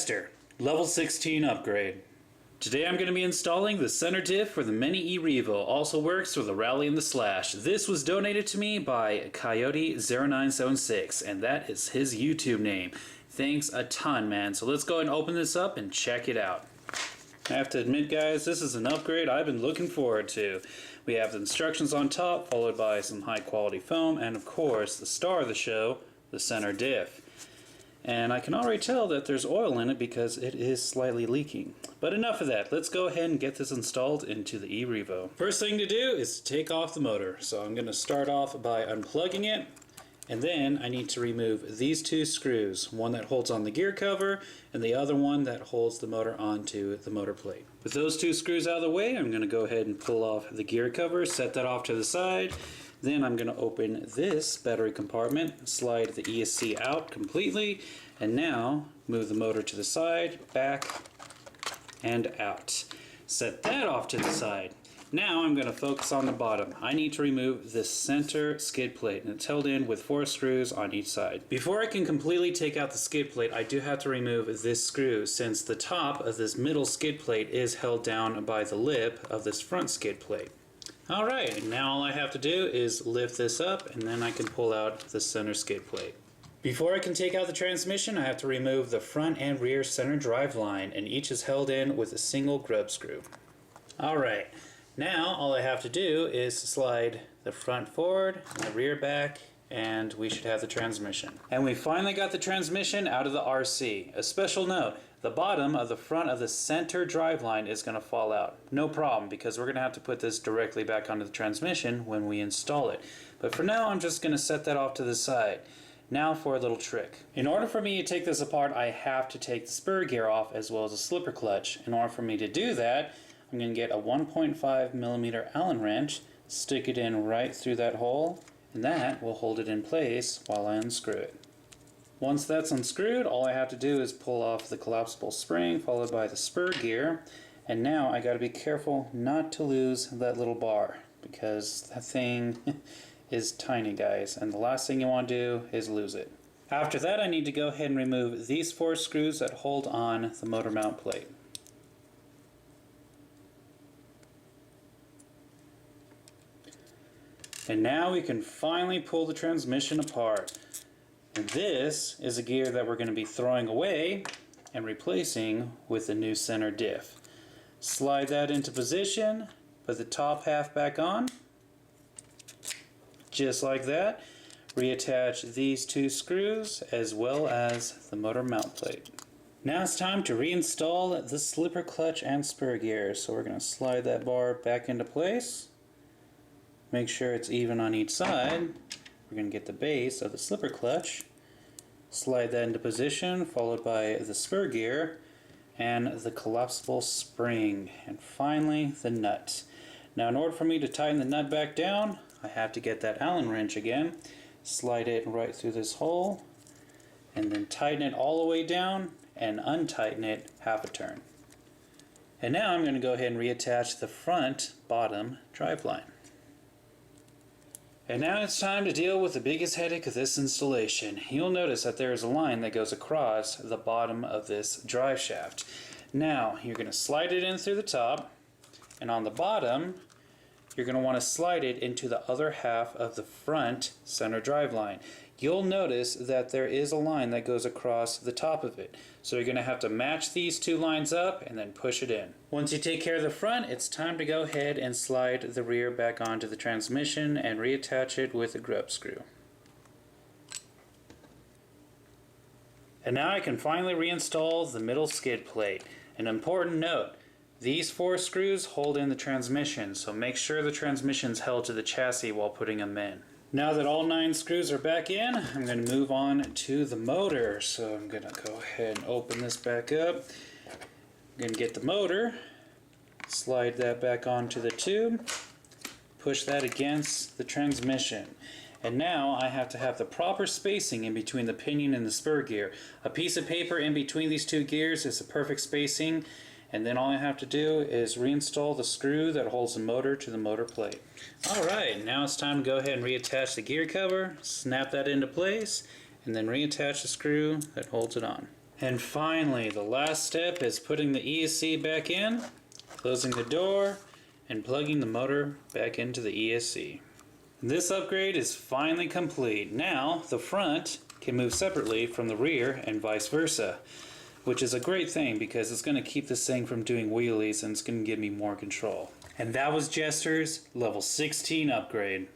Jester, level 16 upgrade. Today I'm going to be installing the center diff for the Mini e-revo. Also works for the rally and the slash. This was donated to me by Coyote0976, and that is his YouTube name. Thanks a ton, man. So let's go ahead and open this up and check it out. I have to admit, guys, this is an upgrade I've been looking forward to. We have the instructions on top, followed by some high quality foam, and of course the star of the show, the center diff. And I can already tell that there's oil in it because it is slightly leaking. But enough of that. Let's go ahead and get this installed into the e-revo. First thing to do is to take off the motor. So I'm going to start off by unplugging it. And then I need to remove these two screws. One that holds on the gear cover and the other one that holds the motor onto the motor plate. With those two screws out of the way, I'm going to go ahead and pull off the gear cover, set that off to the side. Then I'm going to open this battery compartment, slide the ESC out completely, and now move the motor to the side, back, and out. Set that off to the side. Now I'm going to focus on the bottom. I need to remove this center skid plate, and it's held in with 4 screws on each side. Before I can completely take out the skid plate, I do have to remove this screw, since the top of this middle skid plate is held down by the lip of this front skid plate. Alright, now all I have to do is lift this up, and then I can pull out the center skid plate. Before I can take out the transmission, I have to remove the front and rear center drive line, and each is held in with a single grub screw. Alright, now all I have to do is slide the front forward and the rear back, and we should have the transmission. And we finally got the transmission out of the RC. A special note, the bottom of the front of the center driveline is going to fall out. No problem, because we're going to have to put this directly back onto the transmission when we install it. But for now, I'm just going to set that off to the side. Now for a little trick. In order for me to take this apart, I have to take the spur gear off as well as the slipper clutch. In order for me to do that, I'm going to get a 1.5mm Allen wrench, stick it in right through that hole, and that will hold it in place while I unscrew it. Once that's unscrewed, all I have to do is pull off the collapsible spring followed by the spur gear, and now I got to be careful not to lose that little bar, because that thing is tiny, guys, and the last thing you want to do is lose it. After that, I need to go ahead and remove these 4 screws that hold on the motor mount plate. And now we can finally pull the transmission apart. And this is a gear that we're going to be throwing away and replacing with the new center diff. Slide that into position, put the top half back on, just like that. Reattach these 2 screws as well as the motor mount plate. Now it's time to reinstall the slipper clutch and spur gear. So we're going to slide that bar back into place. Make sure it's even on each side. We're going to get the base of the slipper clutch, slide that into position, followed by the spur gear and the collapsible spring, and finally the nut. Now in order for me to tighten the nut back down, I have to get that Allen wrench again, slide it right through this hole, and then tighten it all the way down and untighten it half a turn. And now I'm going to go ahead and reattach the front bottom driveline. And now it's time to deal with the biggest headache of this installation. You'll notice that there is a line that goes across the bottom of this drive shaft. Now you're going to slide it in through the top, and on the bottom you're going to want to slide it into the other half of the front center drive line. You'll notice that there is a line that goes across the top of it. So you're going to have to match these 2 lines up and then push it in. Once you take care of the front, it's time to go ahead and slide the rear back onto the transmission and reattach it with a grub screw. And now I can finally reinstall the middle skid plate. An important note, these 4 screws hold in the transmission, so make sure the transmission's held to the chassis while putting them in. Now that all 9 screws are back in, I'm going to move on to the motor. So I'm going to go ahead and open this back up. I'm going to get the motor, slide that back onto the tube, push that against the transmission. And now I have to have the proper spacing in between the pinion and the spur gear. A piece of paper in between these 2 gears is the perfect spacing. And then all I have to do is reinstall the screw that holds the motor to the motor plate. Alright, now it's time to go ahead and reattach the gear cover, snap that into place, and then reattach the screw that holds it on. And finally, the last step is putting the ESC back in, closing the door, and plugging the motor back into the ESC. This upgrade is finally complete. Now, the front can move separately from the rear and vice versa, which is a great thing because it's going to keep this thing from doing wheelies and it's going to give me more control. And that was Jester's level 16 upgrade.